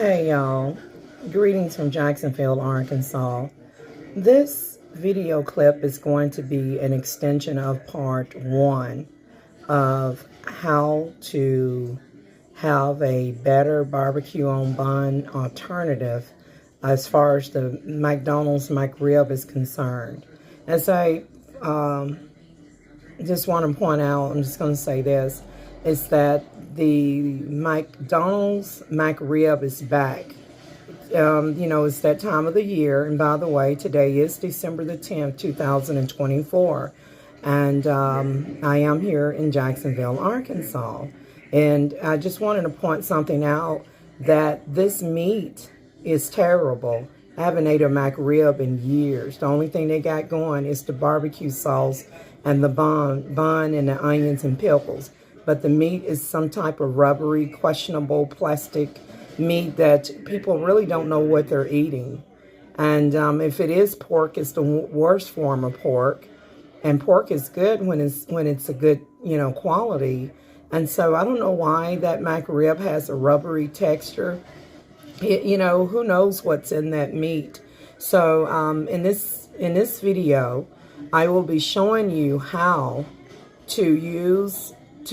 Hey y'all, greetings from Jacksonville, Arkansas. This video clip is going to be an extension of part 1 of how to have a better barbecue on bun alternative as far as the McDonald's McRib is concerned. As I just want to point out, I'm just going to say this, is that the McDonald's McRib is back. You know, it's that time of the year. And by the way, today is December the 10th, 2024. And I am here in Jacksonville, Arkansas. And I just wanted to point something out, that this meat is terrible. I haven't ate a McRib in years. The only thing they got going is the barbecue sauce and the bun and the onions and pickles. But the meat is some type of rubbery, questionable plastic meat that people really don't know what they're eating. And if it is pork, it's the worst form of pork. And pork is good when it's a good, quality. And so I don't know why that McRib has a rubbery texture. Who knows what's in that meat. So in this video, I will be showing you how to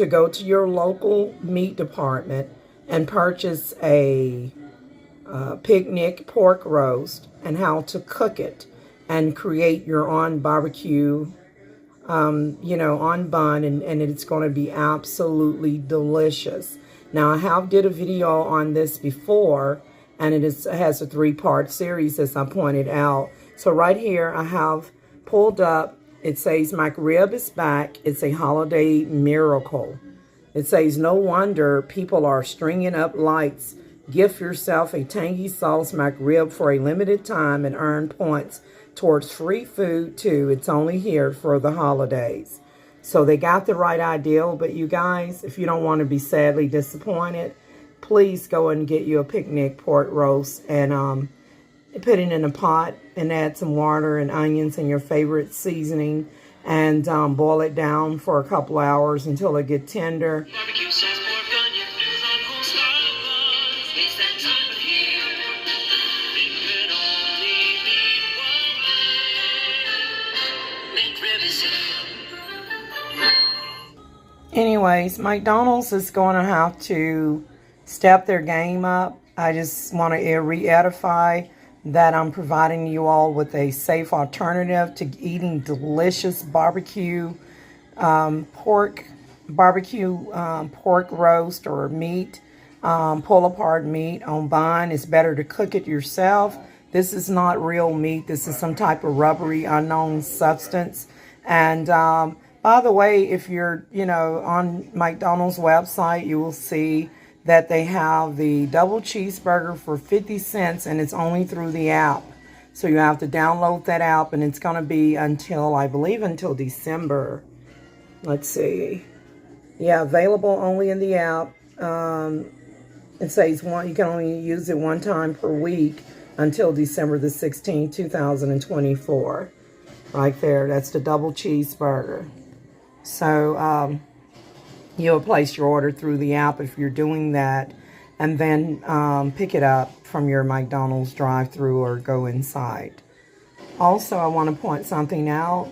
go to your local meat department and purchase a picnic pork roast, and how to cook it and create your own barbecue, on bun, and it's going to be absolutely delicious. Now, I have did a video on this before, and it has a 3-part series, as I pointed out. So right here, I have pulled up. It says McRib is back. It's a holiday miracle. It says, no wonder people are stringing up lights. Gift yourself a tangy sauce McRib for a limited time and earn points towards free food too. It's only here for the holidays. So they got the right idea, but you guys, if you don't want to be sadly disappointed, please go and get you a picnic pork roast and put it in a pot and add some water and onions and your favorite seasoning, and boil it down for a couple hours until it gets tender. Anyways, McDonald's is going to have to step their game up. I just want to re-edify that I'm providing you all with a safe alternative to eating delicious barbecue pork roast or meat, pull apart meat on bun. It's better to cook it yourself. This is not real meat. This is some type of rubbery unknown substance. And by the way, if you're on McDonald's website, you will see that they have the double cheeseburger for 50 cents, and it's only through the app. So you have to download that app, and it's going to be until, I believe, until December. Let's see. Yeah, available only in the app. It says you can only use it one time per week until December the 16th, 2024. Right there, that's the double cheeseburger. So, you'll place your order through the app if you're doing that, and then pick it up from your McDonald's drive-thru or go inside. Also, I want to point something out.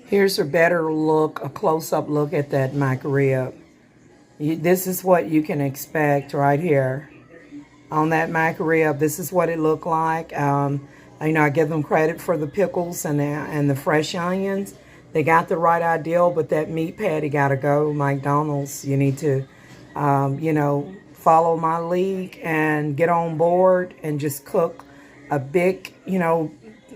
Here's a better look, a close-up look at that McRib. This is what you can expect right here on that McRib. This is what it looked like. I give them credit for the pickles and the fresh onions. They got the right idea, but that meat patty got to go. McDonald's, you need to, follow my lead and get on board and just cook a big,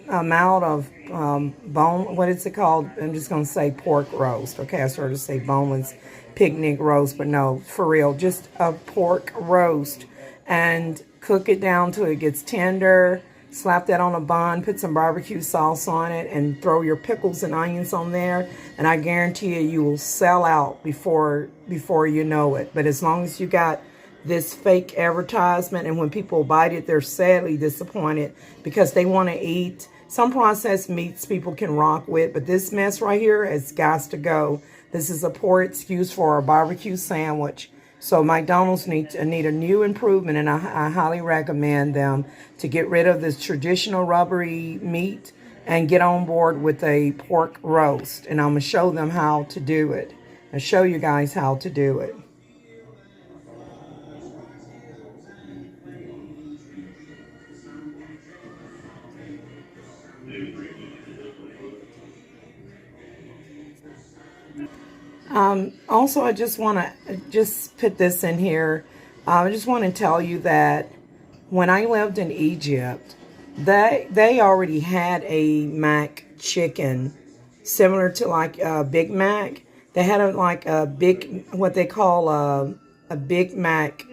amount of bone. What is it called? I'm just going to say pork roast. Okay, I started to say boneless picnic roast, but no, for real, just a pork roast, and cook it down till it gets tender. Slap that on a bun, put some barbecue sauce on it, and throw your pickles and onions on there. And I guarantee you will sell out before you know it. But as long as you got this fake advertisement, and when people bite it, they're sadly disappointed because they want to eat. Some processed meats people can rock with, but this mess right here has got to go. This is a poor excuse for a barbecue sandwich. So McDonald's need a new improvement, and I highly recommend them to get rid of this traditional rubbery meat and get on board with a pork roast. And I'm going to show them how to do it. I'll show you guys how to do it. Also, I just want to just put this in here. I just want to tell you that when I lived in Egypt, they already had a Mac chicken similar to like a Big Mac. They had what they call a Big Mac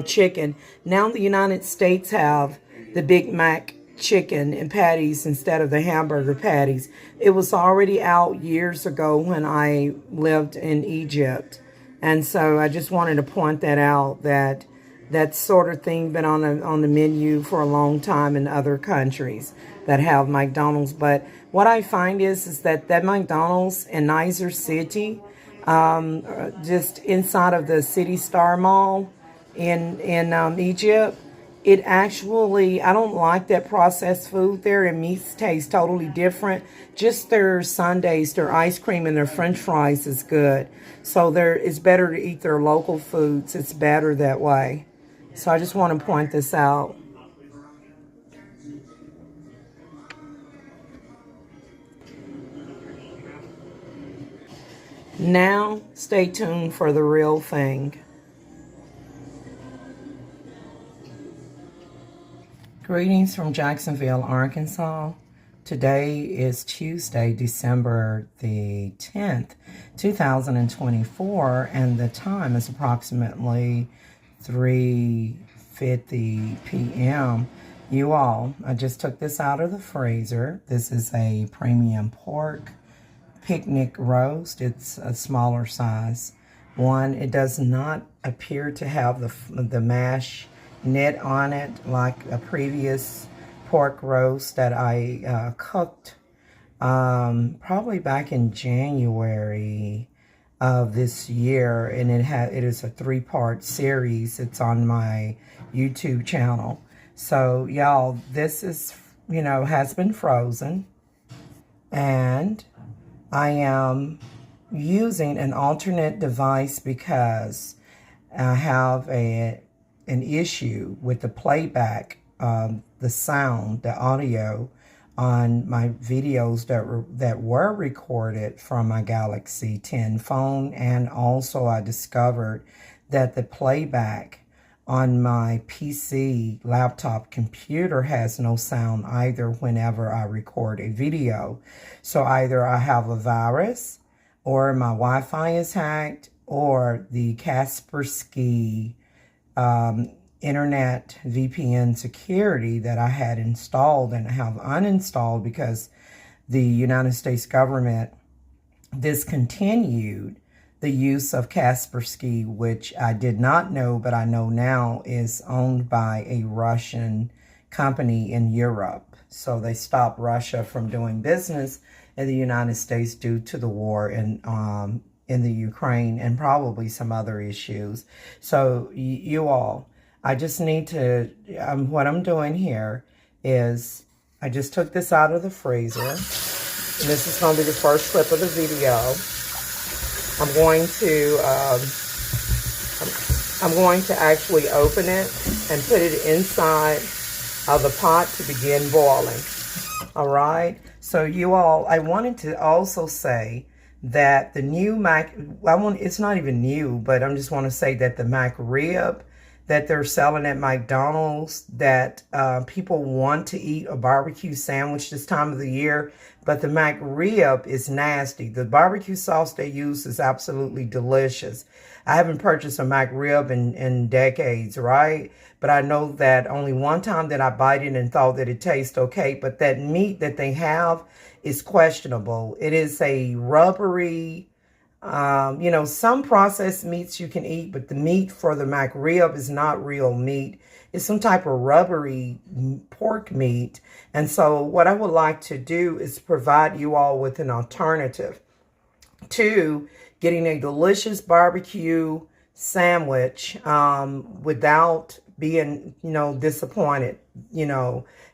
chicken. Now the United States have the Big Mac chicken and patties instead of the hamburger patties. It was already out years ago when I lived in Egypt. And so I just wanted to point that out, that that sort of thing been on the menu for a long time in other countries that have McDonald's. But what I find is that McDonald's in NASR City, just inside of the City Star Mall in Egypt, it actually, I don't like that processed food there. And meats taste totally different. Just their sundaes, their ice cream, and their french fries is good. So it's better to eat their local foods. It's better that way. So I just want to point this out. Now, stay tuned for the real thing. Greetings from Jacksonville, Arkansas. Today is Tuesday, December the 10th, 2024, and the time is approximately 3:50 p.m. You all, I just took this out of the freezer. This is a premium pork picnic roast. It's a smaller size one. It does not appear to have the mash knit on it like a previous pork roast that I cooked probably back in January of this year, and it is a 3-part series. It's on my YouTube channel. So y'all, this is, has been frozen, and I am using an alternate device because I have an issue with the playback, the sound, the audio on my videos that were recorded from my Galaxy 10 phone. And also I discovered that the playback on my PC laptop computer has no sound either whenever I record a video. So either I have a virus, or my Wi-Fi is hacked, or the Kaspersky internet VPN security that I had installed and have uninstalled because the United States government discontinued the use of Kaspersky, which I did not know, but I know now is owned by a Russian company in Europe. So they stopped Russia from doing business in the United States due to the war in the Ukraine and probably some other issues. So you all, I just need to, what I'm doing here is I just took this out of the freezer. And this is going to be the first clip of the video. I'm going to actually open it and put it inside of the pot to begin boiling. All right. So you all, I wanted to also say that the new it's not even new, but I just want to say that the MCRib that they're selling at McDonald's, that people want to eat a barbecue sandwich this time of the year, but the MCRib is nasty. The barbecue sauce they use is absolutely delicious. I haven't purchased a MCRib in decades, right? But I know that only one time that I bite it and thought that it tastes okay, but that meat that they have is questionable. It is a rubbery, some processed meats you can eat, but the meat for the MCRib is not real meat. It's some type of rubbery pork meat. And so what I would like to do is provide you all with an alternative to getting a delicious barbecue sandwich without being, disappointed,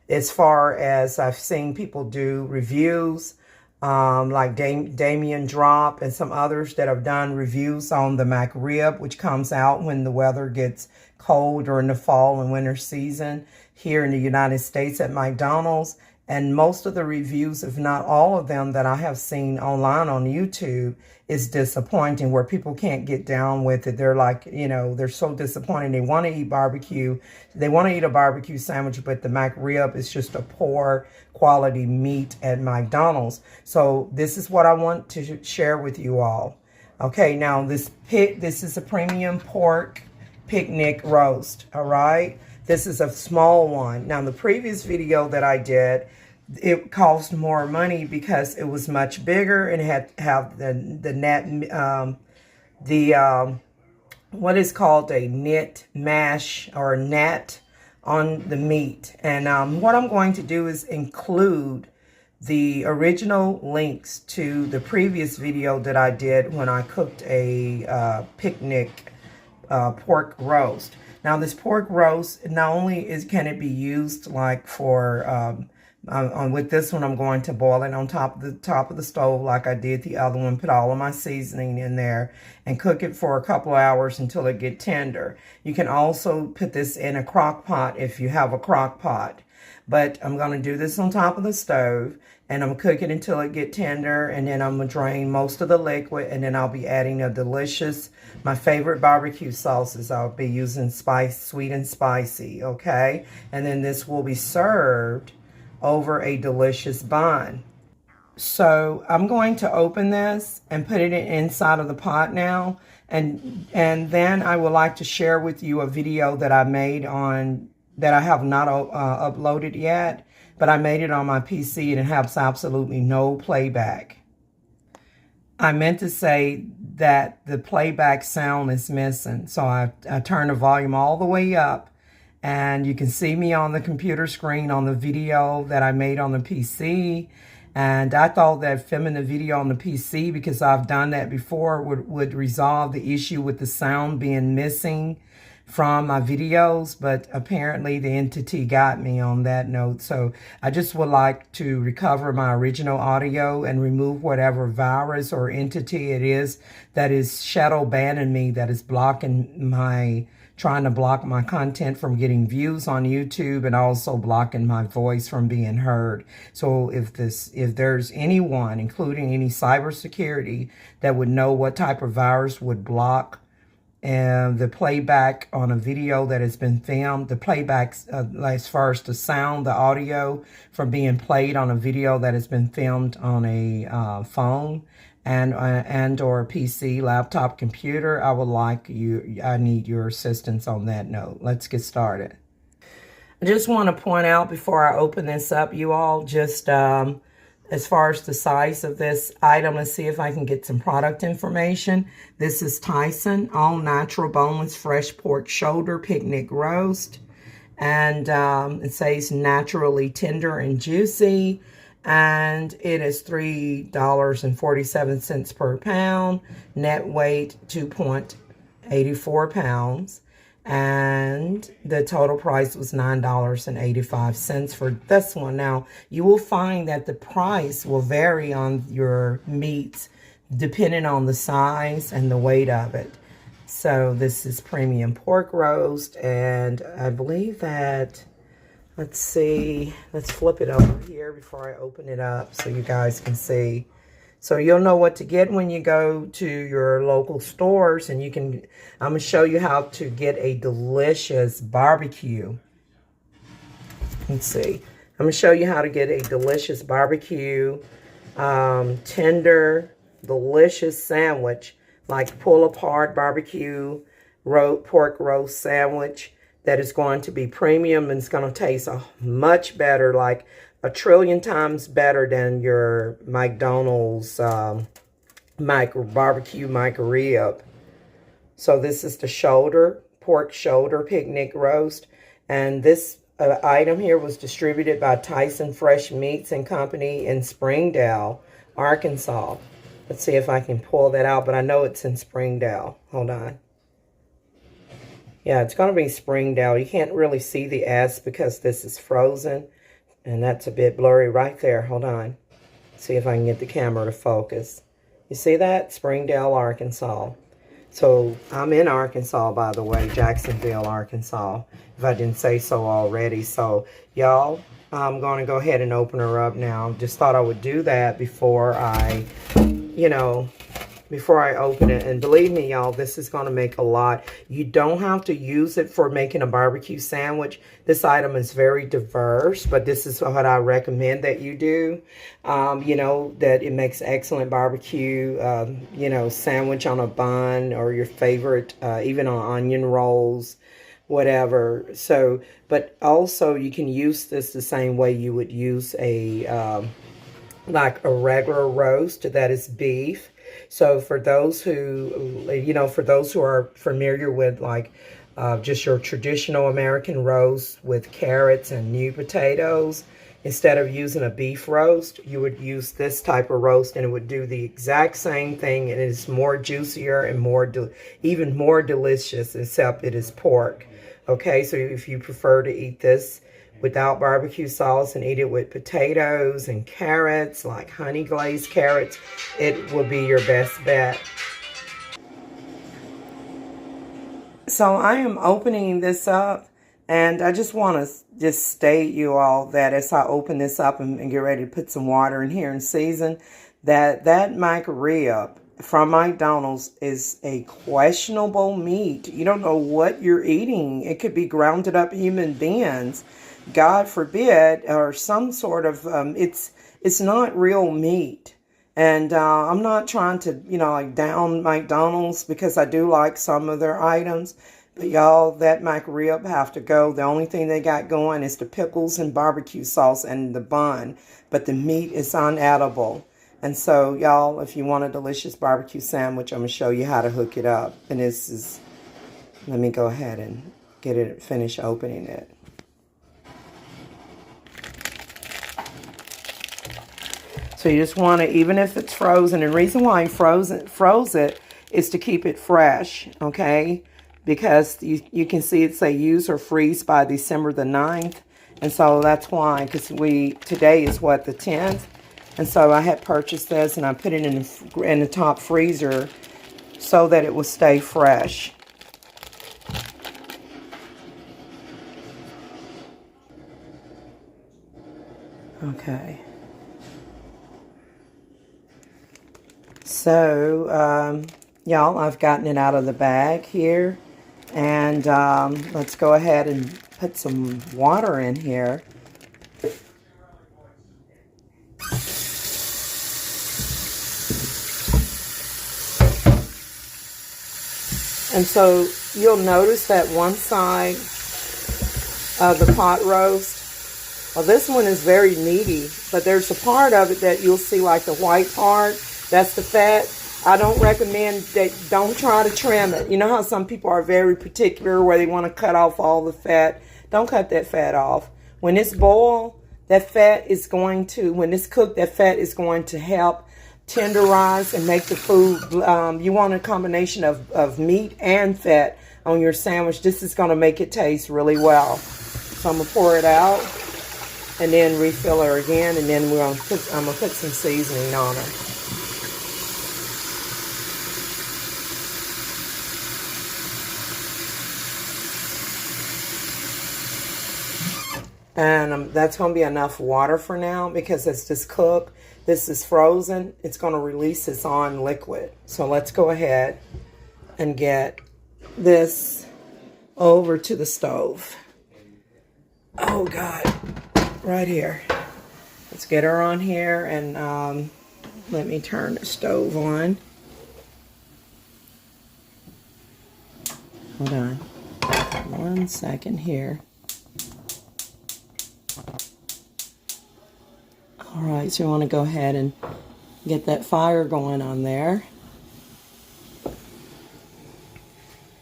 as far as I've seen people do reviews, like Damien Drop and some others that have done reviews on the MCRib, which comes out when the weather gets cold during the fall and winter season here in the United States at McDonald's. And most of the reviews, if not all of them that I have seen online on YouTube, is disappointing, where people can't get down with it. They're like, they're so disappointed. They want to eat barbecue. They want to eat a barbecue sandwich, but the MCRib is just a poor quality meat at McDonald's. So this is what I want to share with you all. Okay, now this is a premium pork picnic roast, all right? This is a small one. Now, the previous video that I did, it cost more money because it was much bigger and it had to have the what is called a knit mash or net on the meat. And what I'm going to do is include the original links to the previous video that I did when I cooked a picnic pork roast. Now, this pork roast, not only can it be used like for, with this one, I'm going to boil it on top of the stove like I did the other one, put all of my seasoning in there and cook it for a couple of hours until it gets tender. You can also put this in a crock pot if you have a crock pot. But I'm going to do this on top of the stove, and I'm going to cook it until it gets tender, and then I'm going to drain most of the liquid, and then I'll be adding a delicious, my favorite barbecue sauces. I'll be using sweet and spicy, okay? And then this will be served over a delicious bun. So I'm going to open this and put it inside of the pot now, and then I would like to share with you a video that I made on that I have not uploaded yet, but I made it on my PC and it has absolutely no playback. I meant to say that the playback sound is missing, so I turned the volume all the way up, and you can see me on the computer screen on the video that I made on the PC. And I thought that filming the video on the PC, because I've done that before, would resolve the issue with the sound being missing from my videos, but apparently the entity got me on that note. So I just would like to recover my original audio and remove whatever virus or entity it is that is shadow banning me, that is trying to block my content from getting views on YouTube, and also blocking my voice from being heard. So if there's anyone, including any cybersecurity, that would know what type of virus would block the playback on a video that has been filmed, the playback as far as the sound, the audio from being played on a video that has been filmed on a phone and or PC, laptop, computer, I need your assistance on that note. Let's get started. I just want to point out before I open this up, you all, just as far as the size of this item, let's see if I can get some product information. This is Tyson all natural boneless fresh pork shoulder picnic roast, and it says naturally tender and juicy, and it is $3.47 per pound, net weight 2.84 pounds. And the total price was $9.85 for this one. Now, you will find that the price will vary on your meats depending on the size and the weight of it. So this is premium pork roast, and I believe that, let's see, let's flip it over here before I open it up so you guys can see. So you'll know what to get when you go to your local stores, and I'm going to show you how to get a delicious barbecue. Let's see. I'm going to show you how to get a delicious barbecue, tender, delicious sandwich, like pull apart barbecue pork roast sandwich that is going to be premium, and it's going to taste much better, like a trillion times better than your McDonald's barbecue MCRib. So this is the pork shoulder picnic roast. And this item here was distributed by Tyson Fresh Meats and Company in Springdale, Arkansas. Let's see if I can pull that out, but I know it's in Springdale. Hold on. Yeah, it's going to be Springdale. You can't really see the S because this is frozen. And that's a bit blurry right there. Hold on. See if I can get the camera to focus. You see that? Springdale, Arkansas. So I'm in Arkansas, by the way, Jacksonville, Arkansas, if I didn't say so already. So y'all, I'm going to go ahead and open her up now. Just thought I would do that before I, before I open it. And believe me, y'all, this is going to make a lot. You don't have to use it for making a barbecue sandwich. This item is very diverse, but this is what I recommend that you do. That it makes excellent barbecue, sandwich on a bun or your favorite, even on onion rolls, whatever. So, but also you can use this the same way you would use like a regular roast that is beef. So for those who, are familiar with like just your traditional American roast with carrots and new potatoes, instead of using a beef roast, you would use this type of roast and it would do the exact same thing. And it is more juicier and even more delicious, except it is pork. Okay, so if you prefer to eat this without barbecue sauce and eat it with potatoes and carrots, like honey glazed carrots, it will be your best bet. So I am opening this up, and I just want to just state you all that as I open this up and get ready to put some water in here and season, that MCRib from McDonald's is a questionable meat. You don't know what you're eating. It could be grounded up human beings, God forbid, or some sort of, it's not real meat. And I'm not trying to, like down McDonald's, because I do like some of their items. But y'all, that MCRib have to go. The only thing they got going is the pickles and barbecue sauce and the bun. But the meat is unedible. And so, y'all, if you want a delicious barbecue sandwich, I'm going to show you how to hook it up. And this is, let me go ahead and finish opening it. So you just want to, even if it's frozen, and the reason why I froze it is to keep it fresh, okay? Because you can see it say use or freeze by December the 9th. And so that's why, because today is what, the 10th? And so I had purchased this and I put it in the top freezer so that it will stay fresh. Okay. So, y'all, I've gotten it out of the bag here. And let's go ahead and put some water in here. And so you'll notice that one side of the pot roast, well, this one is very meaty, but there's a part of it that you'll see, like the white part, that's the fat. I don't recommend that. Don't try to trim it. You know how some people are very particular where they want to cut off all the fat? Don't cut that fat off. When it's boiled, that fat is going to, when it's cooked, that fat is going to help tenderize and make the food. You want a combination of meat and fat on your sandwich. This is going to make it taste really well. So I'm going to pour it out and then refill her again, and then I'm going to put some seasoning on her. And that's going to be enough water for now, because it's just cooked. This is frozen. It's going to release its own liquid. So let's go ahead and get this over to the stove. Oh, God. Right here. Let's get her on here, and let me turn the stove on. Hold on. 1 second here. All right, so you want to go ahead and get that fire going on there.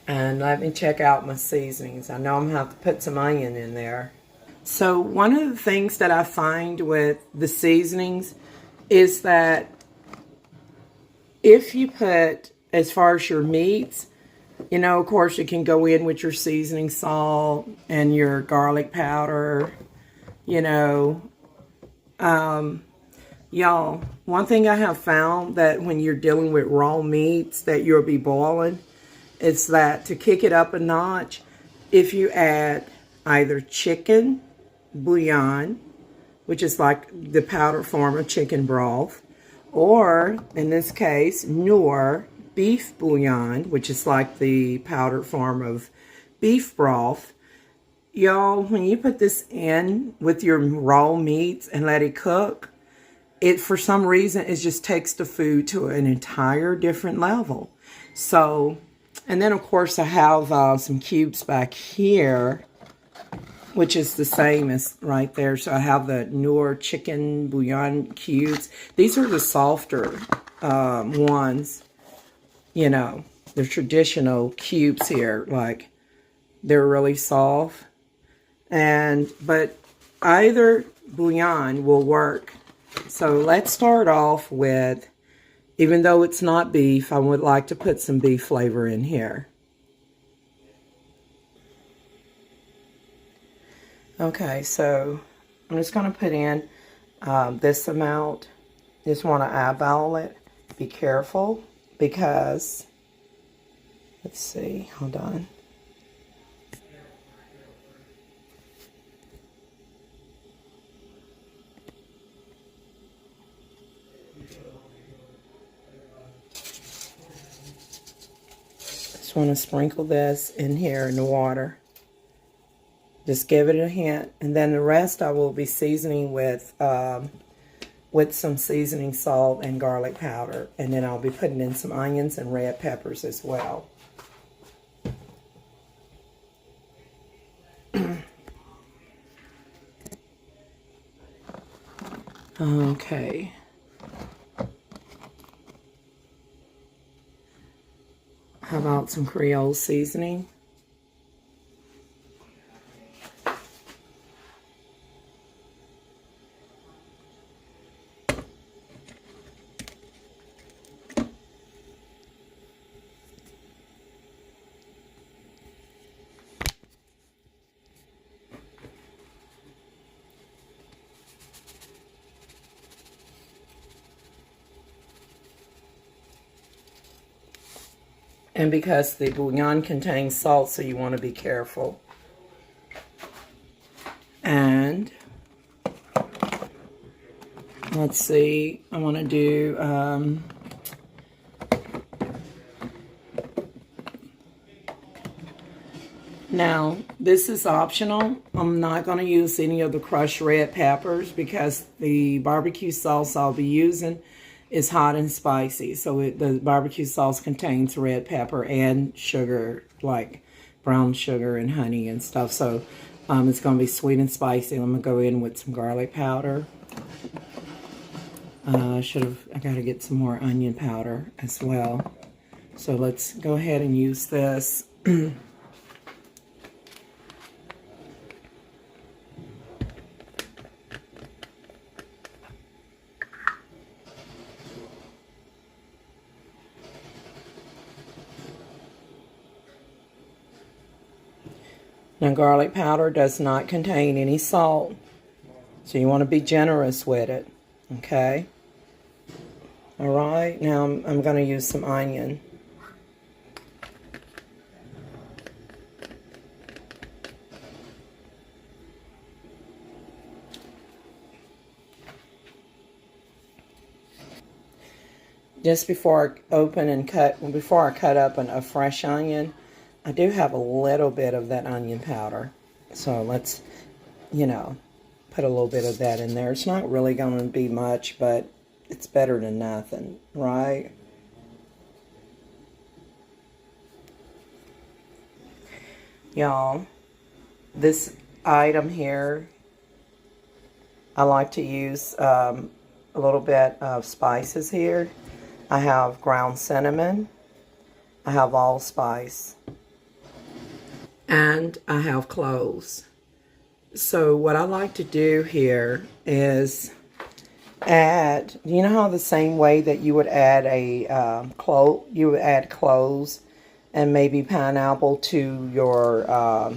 And let me check out my seasonings. I know I'm going to have to put some onion in there. So one of the things that I find with the seasonings is that if you put, as far as your meats, You know, of course, you can go in with your seasoning salt and your garlic powder, you know. Y'all, one thing I have found that when you're dealing with raw meats that you'll be boiling, it's that to kick it up a notch, if you add either chicken bouillon, which is like the powder form of chicken broth, or in this case, Noor beef bouillon, which is like the powdered form of beef broth. Y'all, when you put this in with your raw meats and let it cook, it, for some reason, it just takes the food to an entire different level. So, and then of course I have some cubes back here, which is the same as right there. So I have the Noor chicken bouillon cubes. These are the softer ones, you know, the traditional cubes here, like they're really soft. But either bouillon will work. So let's start off with, even though it's not beef, I would like to put some beef flavor in here. Okay, so I'm just going to put in this amount. Just want to eyeball it. Be careful because, let's see, hold on. Just want to sprinkle this in here in the water. Just give it a hint, and then the rest I will be seasoning with some seasoning salt and garlic powder, and then I'll be putting in some onions and red peppers as well. Okay. How about some Creole seasoning? And because the bouillon contains salt, so you want to be careful. And let's see, I want to do now this is optional. I'm not going to use any of the crushed red peppers because the barbecue sauce I'll be using is hot and spicy. So the barbecue sauce contains red pepper and sugar, like brown sugar and honey and stuff. So it's going to be sweet and spicy. I'm going to go in with some garlic powder. I got to get some more onion powder as well. So let's go ahead and use this. Now, garlic powder does not contain any salt, so you want to be generous with it, okay? All right, now I'm going to use some onion. Just before I cut up a fresh onion, I do have a little bit of that onion powder. So let's, you know, put a little bit of that in there. It's not really going to be much, but it's better than nothing, right? Y'all, this item here, I like to use a little bit of spices here. I have ground cinnamon. I have allspice. And I have cloves. So what I like to do here is add, you know how the same way that you would add cloves and maybe pineapple to your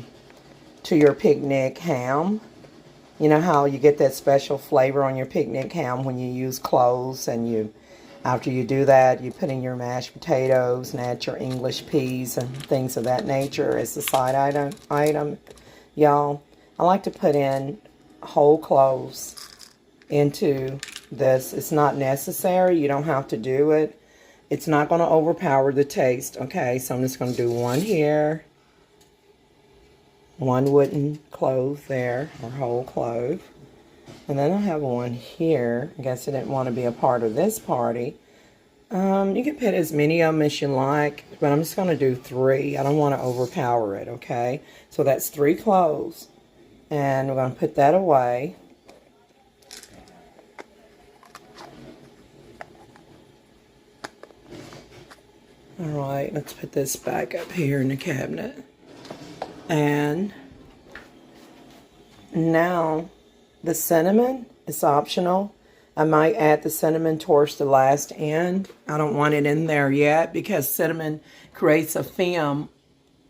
picnic ham. You know how you get that special flavor on your picnic ham when you use cloves, and after you do that, you put in your mashed potatoes and add your English peas and things of that nature as the side item. Y'all, I like to put in whole cloves into this. It's not necessary. You don't have to do it. It's not going to overpower the taste. Okay, so I'm just going to do one here. One wooden clove there, or whole clove. And then I have one here. I guess I didn't want to be a part of this party. You can put as many of them as you like, but I'm just going to do 3. I don't want to overpower it, okay? So that's 3 cloves. And we're going to put that away. Alright, let's put this back up here in the cabinet. And now the cinnamon is optional. I might add the cinnamon towards the last end. I don't want it in there yet because cinnamon creates a film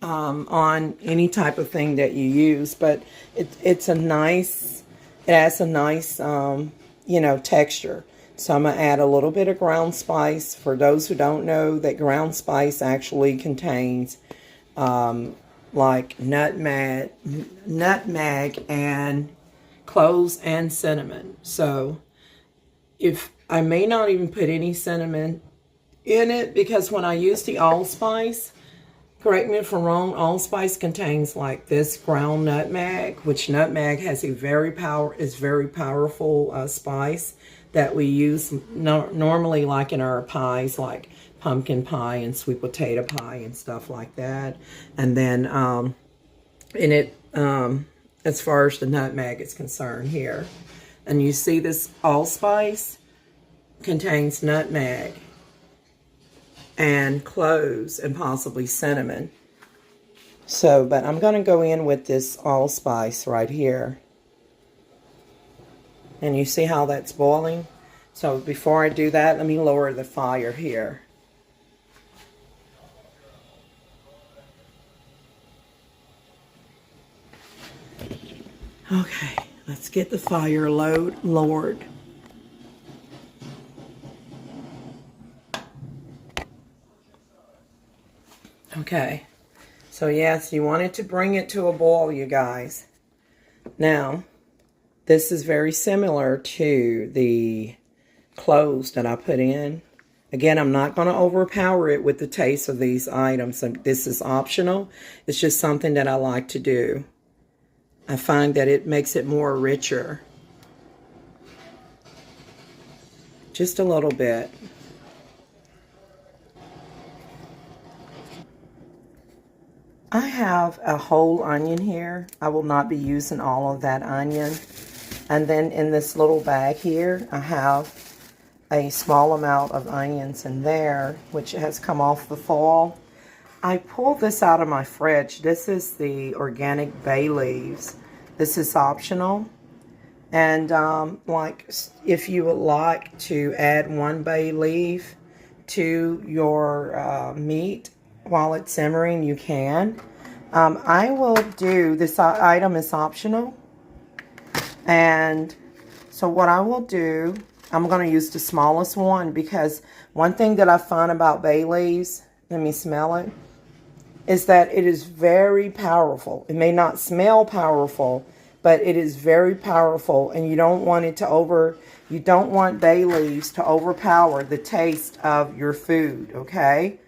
on any type of thing that you use. But it adds a nice, you know, texture. So I'm going to add a little bit of ground spice. For those who don't know, that ground spice actually contains like nutmeg and cloves and cinnamon. So if I may not even put any cinnamon in it, because when I use the allspice, correct me if I'm wrong, allspice contains like this ground nutmeg, which nutmeg has very powerful spice that we use normally like in our pies, like pumpkin pie and sweet potato pie and stuff like that. And then in it, as far as the nutmeg is concerned here, and you see this allspice contains nutmeg and cloves and possibly cinnamon. So, but I'm going to go in with this allspice right here. And you see how that's boiling? So before I do that, let me lower the fire here. Okay, let's get the fire lowered. Okay, so yes, you wanted to bring it to a boil, you guys. Now, this is very similar to the cloves that I put in. Again, I'm not going to overpower it with the taste of these items. This is optional. It's just something that I like to do. I find that it makes it more richer. Just a little bit. I have a whole onion here. I will not be using all of that onion. And then in this little bag here, I have a small amount of onions in there, which has come off the foil. I pulled this out of my fridge. This is the organic bay leaves. This is optional. And like if you would like to add 1 bay leaf to your meat while it's simmering, you can. I will do, this item is optional. And so what I will do, I'm going to use the smallest one, because one thing that I find about bay leaves, let me smell it, is that it is very powerful. It may not smell powerful, but it is very powerful, and you don't want it to you don't want bay leaves to overpower the taste of your food, okay?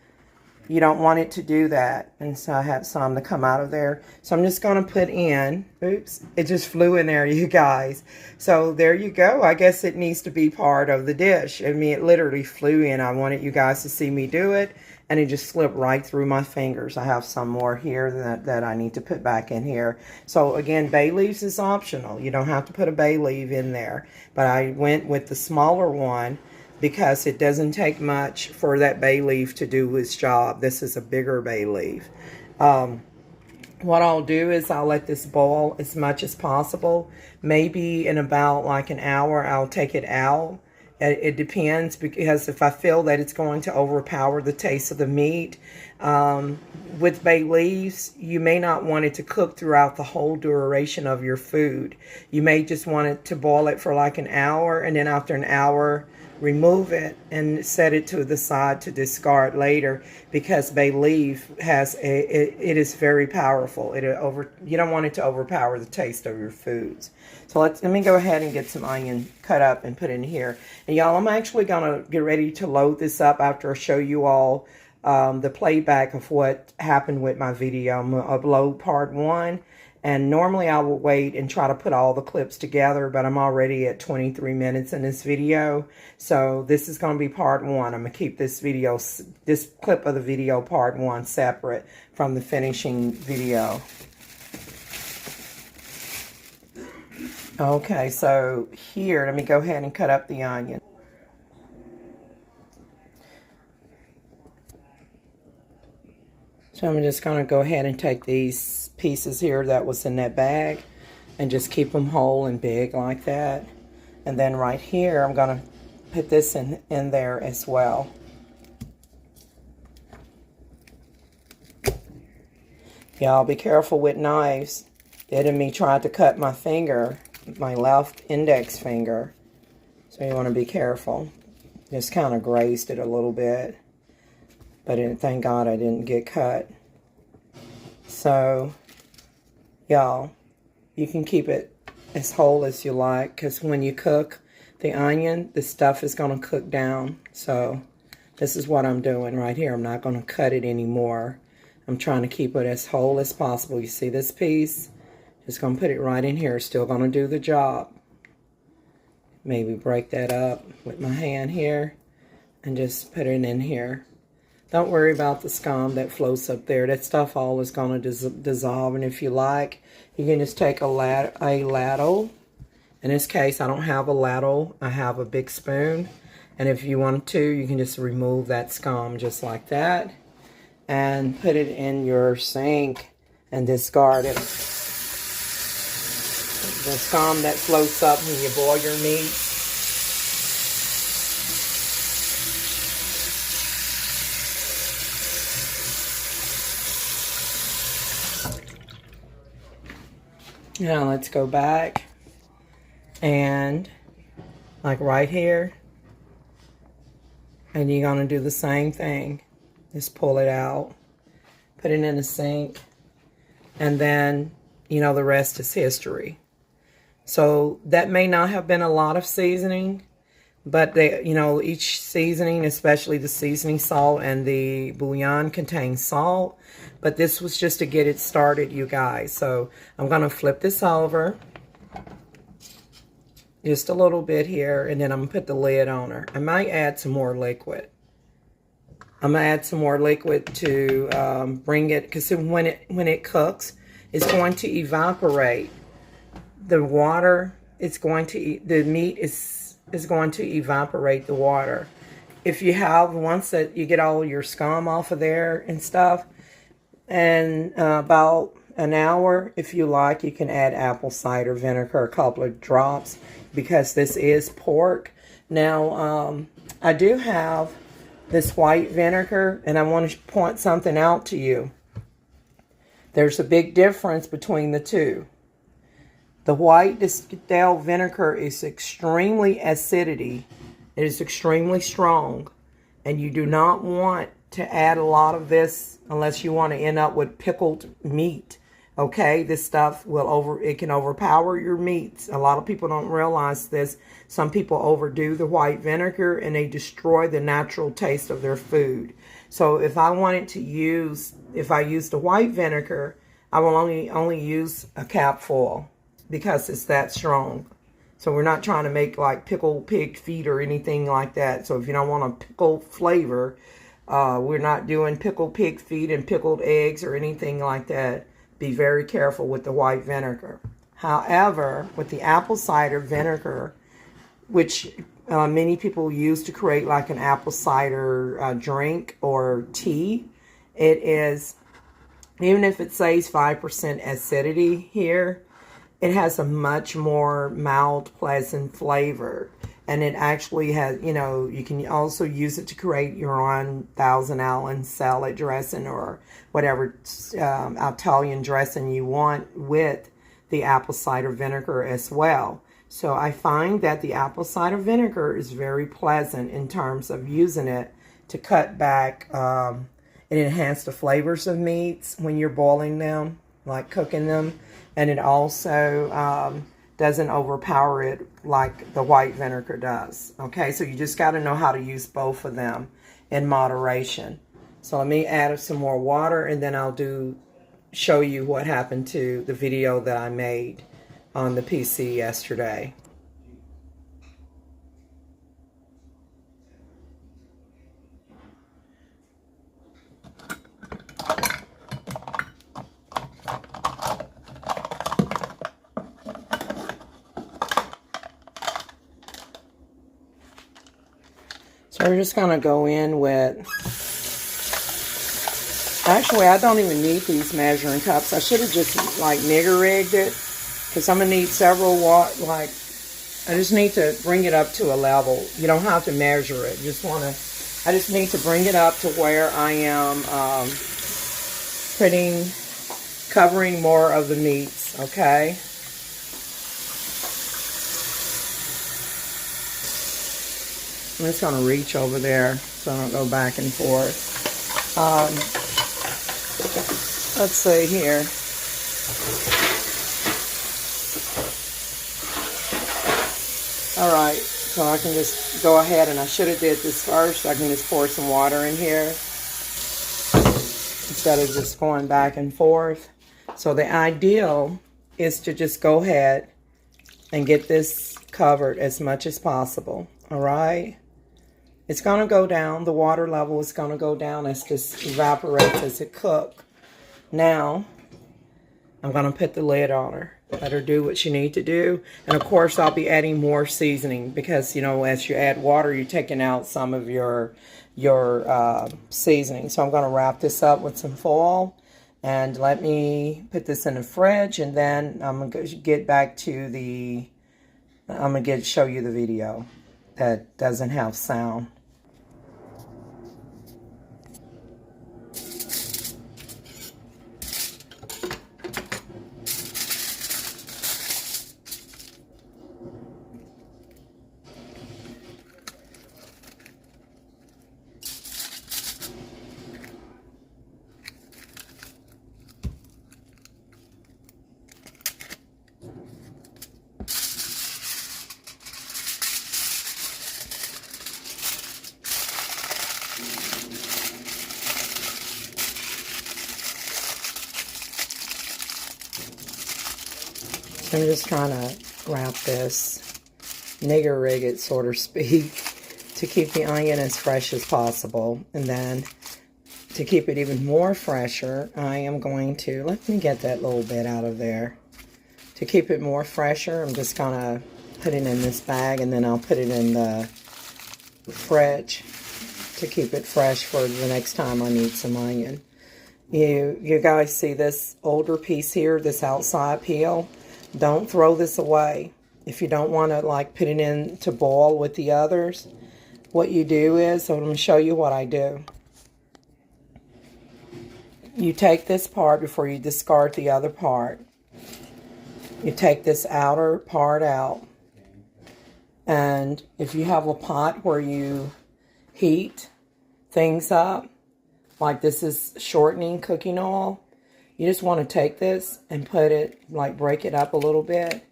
You don't want it to do that. And so I have some to come out of there. So I'm just going to put in, oops, it just flew in there, you guys. So there you go. I guess it needs to be part of the dish. I mean, it literally flew in. I wanted you guys to see me do it, and it just slipped right through my fingers. I have some more here that I need to put back in here. So again, bay leaves is optional. You don't have to put a bay leaf in there. But I went with the smaller one, because it doesn't take much for that bay leaf to do its job. This is a bigger bay leaf. What I'll do is I'll let this boil as much as possible. Maybe in about like an hour, I'll take it out It depends, because if I feel that it's going to overpower the taste of the meat, with bay leaves, you may not want it to cook throughout the whole duration of your food. You may just want it to boil it for like an hour, and then after an hour, remove it and set it to the side to discard later, because bay leaf has it is very powerful. You don't want it to overpower the taste of your foods. So let me go ahead and get some onion cut up and put in here. And y'all, I'm actually gonna get ready to load this up after I show you all the playback of what happened with my video. I'm gonna upload part 1. And normally I will wait and try to put all the clips together, but I'm already at 23 minutes in this video. So this is going to be part 1. I'm going to keep this clip of the video part 1 separate from the finishing video. Okay, so here, let me go ahead and cut up the onion. So I'm just going to go ahead and take these pieces here that was in that bag and just keep them whole and big like that. And then right here, I'm going to put this in there as well. Y'all be careful with knives. The enemy tried to cut my finger, my left index finger. So you want to be careful. Just kind of grazed it a little bit. But thank God I didn't get cut. So, y'all, you can keep it as whole as you like, because when you cook the onion, the stuff is going to cook down. So, this is what I'm doing right here. I'm not going to cut it anymore. I'm trying to keep it as whole as possible. You see this piece? Just going to put it right in here. Still going to do the job. Maybe break that up with my hand here and just put it in here. Don't worry about the scum that floats up there. That stuff all is going to dissolve. And if you like, you can just take a ladle. In this case, I don't have a ladle. I have a big spoon. And if you want to, you can just remove that scum just like that. And put it in your sink and discard it. The scum that floats up when you boil your meat. Now let's go back and like right here, and you're going to do the same thing. Just pull it out, put it in the sink, and then, you know, the rest is history. So that may not have been a lot of seasoning, but they, you know, each seasoning, especially the seasoning salt and the bouillon, contains salt. But this was just to get it started, you guys. So I'm going to flip this over just a little bit here, and then I'm going to put the lid on her. I might add some more liquid. I'm going to add some more liquid to bring it, because when it cooks, it's going to evaporate the water. It's going to, the meat is going to evaporate the water. If you have, once that you get all your scum off of there and stuff, and about an hour, if you like, you can add apple cider vinegar, a couple of drops, because this is pork. Now, I do have this white vinegar, and I want to point something out to you. There's a big difference between the two. The white DESCI vinegar is extremely acidity. It is extremely strong, and you do not want to add a lot of this unless you want to end up with pickled meat. Okay, this stuff it can overpower your meats. A lot of people don't realize this. Some people overdo the white vinegar and they destroy the natural taste of their food. So if I wanted to use, if I use the white vinegar, I will only use a capful because it's that strong. So we're not trying to make like pickled pig feet or anything like that. So if you don't want a pickled flavor, we're not doing pickled pig feet and pickled eggs or anything like that. Be very careful with the white vinegar. However, with the apple cider vinegar, which many people use to create like an apple cider drink or tea, it is, even if it says 5% acidity here, it has a much more mild, pleasant flavor. And it actually has, you know, you can also use it to create your own Thousand Island salad dressing or whatever Italian dressing you want with the apple cider vinegar as well. So I find that the apple cider vinegar is very pleasant in terms of using it to cut back and enhance the flavors of meats when you're boiling them, like cooking them. And it also doesn't overpower it like the white vinegar does. Okay, so you just got to know how to use both of them in moderation. So let me add some more water, and then I'll show you what happened to the video that I made on the PC yesterday. So we're just gonna go in with, actually I don't even need these measuring cups. I should have just like nigger rigged it, because I'm gonna need several I just need to bring it up to a level. You don't have to measure it. I just need to bring it up to where I am covering more of the meats, okay? I'm just going to reach over there so I don't go back and forth. Let's see here. All right, so I can just go ahead, and I should have did this first. I can just pour some water in here instead of just going back and forth. So the ideal is to just go ahead and get this covered as much as possible. All right. It's going to go down. The water level is going to go down as this evaporates as it cooks. Now, I'm going to put the lid on her. Let her do what she needs to do. And, of course, I'll be adding more seasoning because, you know, as you add water, you're taking out some of your seasoning. So I'm going to wrap this up with some foil. And let me put this in the fridge. And then I'm going to get back to the... I'm going to show you the video that doesn't have sound. I'm just trying to wrap this, nigger rig it, so to speak, to keep the onion as fresh as possible. And then to keep it even more fresher, I am going to, let me get that little bit out of there. To keep it more fresher, I'm just going to put it in this bag, and then I'll put it in the fridge to keep it fresh for the next time I need some onion. You guys see this older piece here, this outside peel? Don't throw this away. If you don't want to like put it in to boil with the others, what you do is, so I'm going to show you what I do. You take this part before you discard the other part. You take this outer part out. And if you have a pot where you heat things up, like this is shortening cooking oil, you just want to take this and put it, like break it up a little bit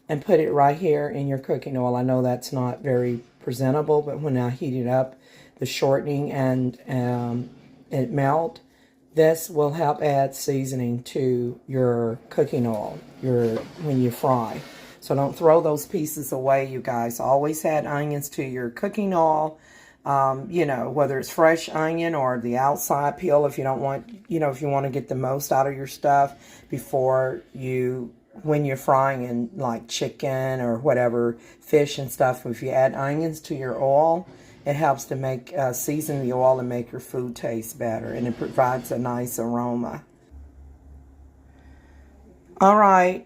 and put it right here in your cooking oil. I know that's not very presentable, but when I heat it up, the shortening and it melt, this will help add seasoning to your cooking oil when you fry. So don't throw those pieces away, you guys. Always add onions to your cooking oil. You know, whether it's fresh onion or the outside peel, if you don't want, you know, if you want to get the most out of your stuff before when you're frying in like chicken or whatever, fish and stuff, if you add onions to your oil, it helps to make, season the oil and make your food taste better, and it provides a nice aroma. All right,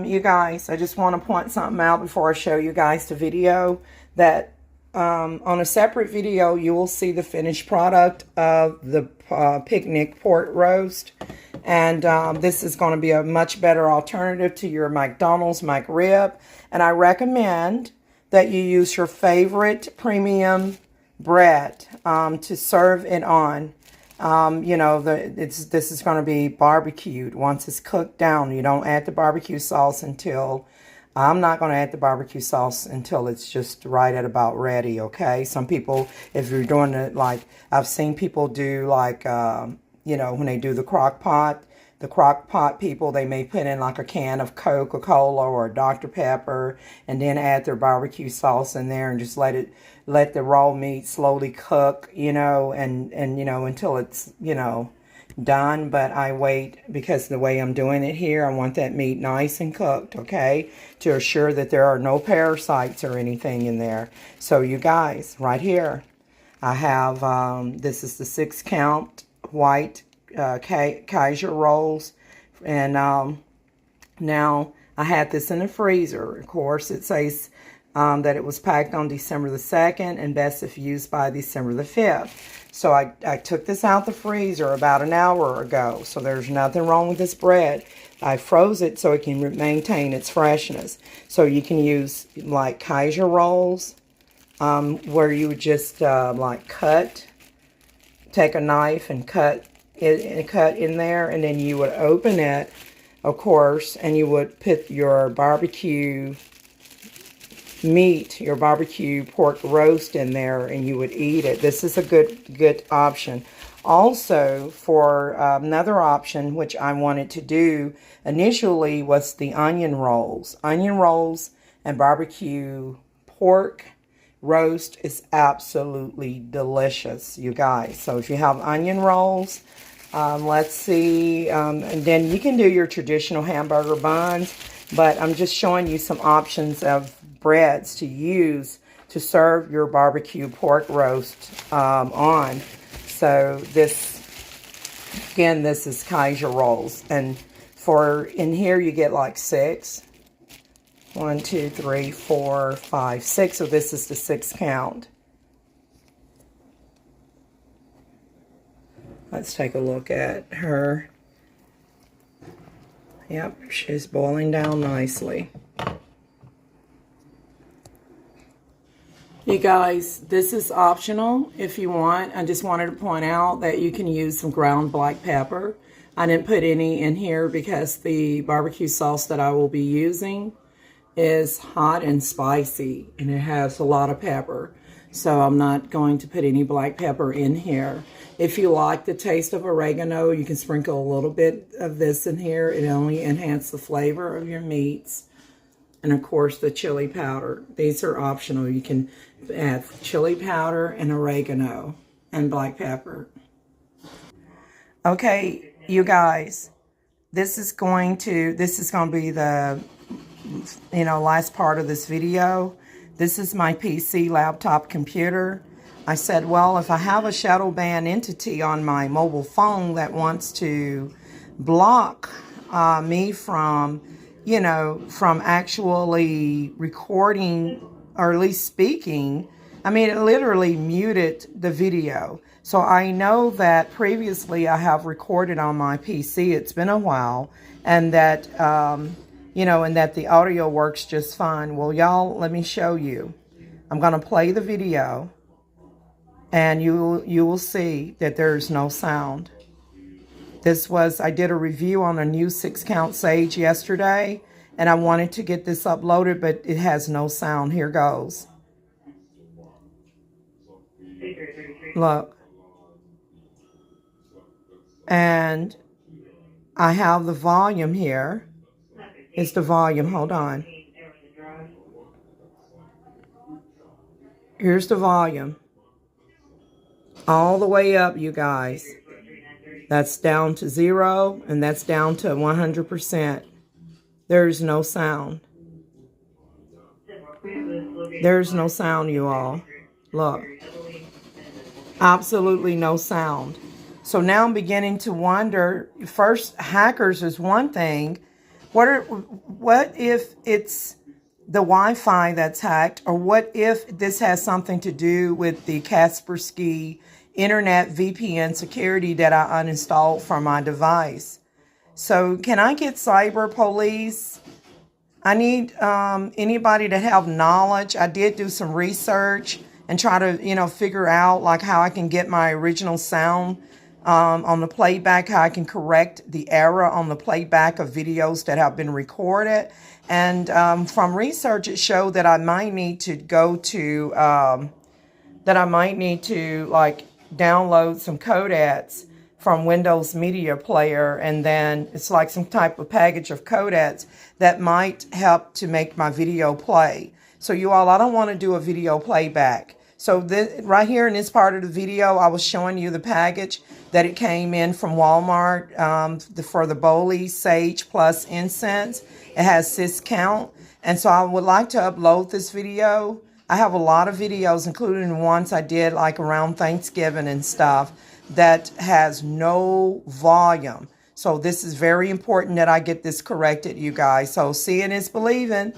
you guys, I just want to point something out before I show you guys the video. that on a separate video, you will see the finished product of the picnic pork roast. And this is going to be a much better alternative to your McDonald's MCRib. And I recommend that you use your favorite premium bread to serve it on. You know, this is going to be barbecued once it's cooked down. You don't add the barbecue sauce until, I'm not going to add the barbecue sauce until it's just right at about ready, okay? Some people, if you're doing it like, I've seen people do like, you know, when they do the crock pot people, they may put in like a can of Coca-Cola or Dr. Pepper and then add their barbecue sauce in there and just let the raw meat slowly cook, you know, and you know, until it's, you know, done. But I wait because the way I'm doing it here, I want that meat nice and cooked, okay, to assure that there are no parasites or anything in there. So you guys, right here, I have, this is the 6-count white Kaiser rolls, and now I had this in the freezer. Of course, it says that it was packed on December the 2nd and best if used by December the 5th. So I took this out the freezer about an hour ago, so there's nothing wrong with this bread. I froze it so it can maintain its freshness. So you can use like Kaiser rolls, where you would just like take a knife and cut in there, and then you would open it, of course, and you would put your barbecue meat, your barbecue pork roast in there, and you would eat it. This is a good option. Also, for another option, which I wanted to do initially, was the onion rolls. Onion rolls and barbecue pork roast is absolutely delicious, you guys. So if you have onion rolls, let's see, and then you can do your traditional hamburger buns, but I'm just showing you some options of breads to use to serve your barbecue pork roast on. So this, again, this is Kaiser rolls, and in here you get like 6. 1, 2, 3, 4, 5, 6. So this is the 6-count. Let's take a look at her. Yep, she's boiling down nicely. You guys, this is optional if you want. I just wanted to point out that you can use some ground black pepper. I didn't put any in here because the barbecue sauce that I will be using is hot and spicy, and it has a lot of pepper. So I'm not going to put any black pepper in here. If you like the taste of oregano, you can sprinkle a little bit of this in here. It only enhances the flavor of your meats. And of course, the chili powder. These are optional. You can add chili powder and oregano and black pepper. Okay, you guys, this is going to be the, you know, last part of this video. This is my PC laptop computer. I said, well, if I have a shadow ban entity on my mobile phone that wants to block me from, you know, from actually recording or at least speaking, I mean, it literally muted the video. So I know that previously I have recorded on my PC. It's been a while, and that, you know, and that the audio works just fine. Well, y'all, let me show you. I'm going to play the video, and you will see that there's no sound. I did a review on a new 6-count sage yesterday, and I wanted to get this uploaded, but it has no sound. Here goes. Look. And I have the volume here. It's the volume. Hold on. Here's the volume. All the way up, you guys. That's down to 0, and that's down to 100%. There's no sound. There's no sound, you all. Look. Absolutely no sound. So now I'm beginning to wonder, first, hackers is one thing. What if it's the Wi-Fi that's hacked, or what if this has something to do with the Kaspersky Internet VPN security that I uninstalled from my device. So can I get cyber police? I need anybody to have knowledge. I did do some research and try to, figure out like how I can get my original sound on the playback, how I can correct the error on the playback of videos that have been recorded. And from research, it showed that I might need to go to, like download some codecs from Windows Media Player, and then it's like some type of package of codecs that might help to make my video play. So you all, I don't want to do a video playback. So this, right here in this part of the video, I was showing you the package that it came in from Walmart for the Boli Sage Plus Incense. It has syscount. And so I would like to upload this video. I have a lot of videos, including ones I did like around Thanksgiving and stuff, that has no volume. So this is very important that I get this corrected, you guys. So seeing is believing.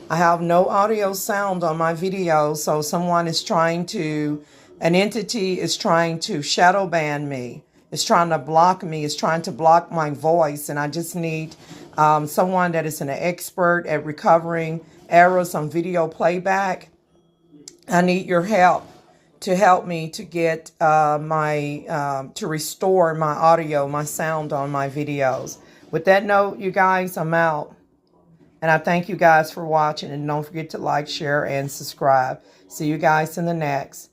I have no audio sound on my video, so someone is trying to, an entity is trying to shadow ban me. It's trying to block me. It's trying to block my voice, and I just need someone that is an expert at recovering errors on video playback. I need your help to help me to get to restore my audio, my sound on my videos. With that note, you guys, I'm out. And I thank you guys for watching. And don't forget to like, share, and subscribe. See you guys in the next.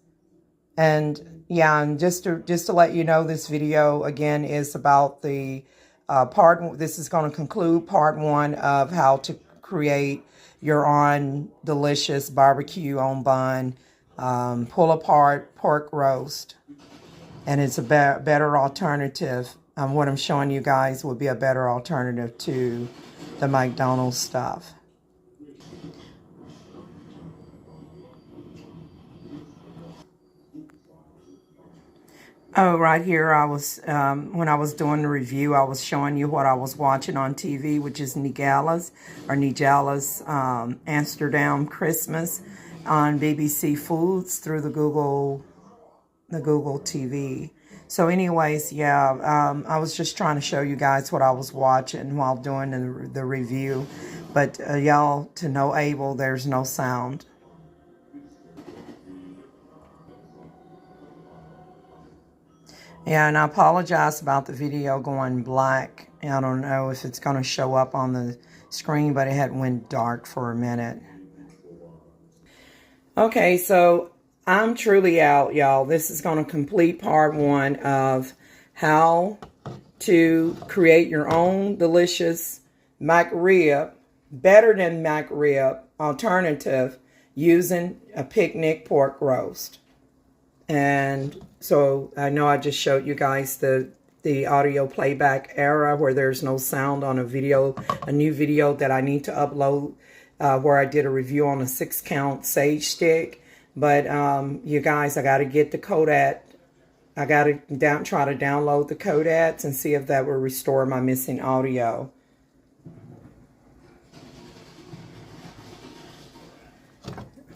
And yeah, and just to let you know, this video again is about the this is going to conclude part 1 of how to create your own delicious barbecue on bun pull apart pork roast. And it's a better alternative. What I'm showing you guys would be a better alternative to the McDonald's stuff. Oh, right here I was, when I was doing the review, I was showing you what I was watching on TV, which is Nigala's Amsterdam Christmas on BBC Foods through the Google TV. So anyways, yeah, I was just trying to show you guys what I was watching while doing the review. But y'all, to no able, there's no sound. Yeah, and I apologize about the video going black. I don't know if it's going to show up on the screen, but it had went dark for a minute. Okay, so I'm truly out, y'all. This is going to complete part 1 of how to create your own delicious MCRib, better than MCRib alternative, using a picnic pork roast. And so I know I just showed you guys the audio playback error where there's no sound on a video, a new video that I need to upload where I did a review on a 6-count Sage stick. But you guys, I got to get the codec. I got to try to download the codecs and see if that will restore my missing audio.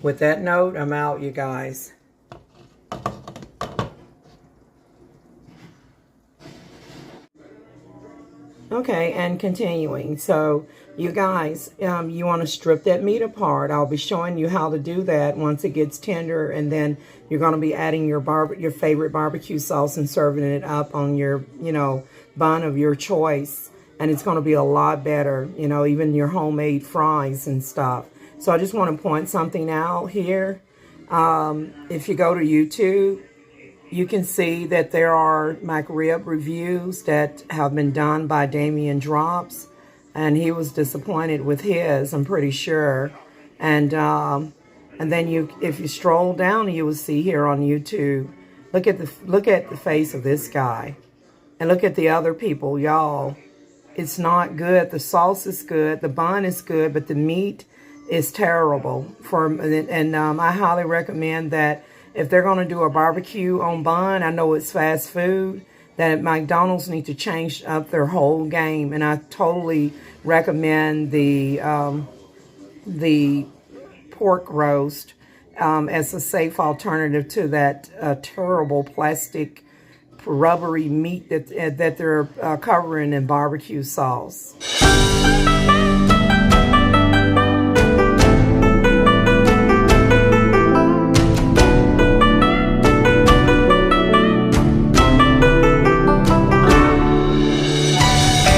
With that note, I'm out, you guys. Okay, and continuing. So, you guys, you want to strip that meat apart. I'll be showing you how to do that once it gets tender, and then you're going to be adding your favorite barbecue sauce and serving it up on your, bun of your choice. And it's going to be a lot better, even your homemade fries and stuff. So I just want to point something out here. If you go to YouTube, you can see that there are MCRib reviews that have been done by Damien Drops, and he was disappointed with his, I'm pretty sure. And then if you stroll down, you will see here on YouTube. Look at the face of this guy, and look at the other people, y'all. It's not good. The sauce is good, the bun is good, but the meat is terrible. I highly recommend that. If they're going to do a barbecue on bun, I know it's fast food, that McDonald's need to change up their whole game. And I totally recommend the the pork roast as a safe alternative to that terrible plastic rubbery meat that they're covering in barbecue sauce.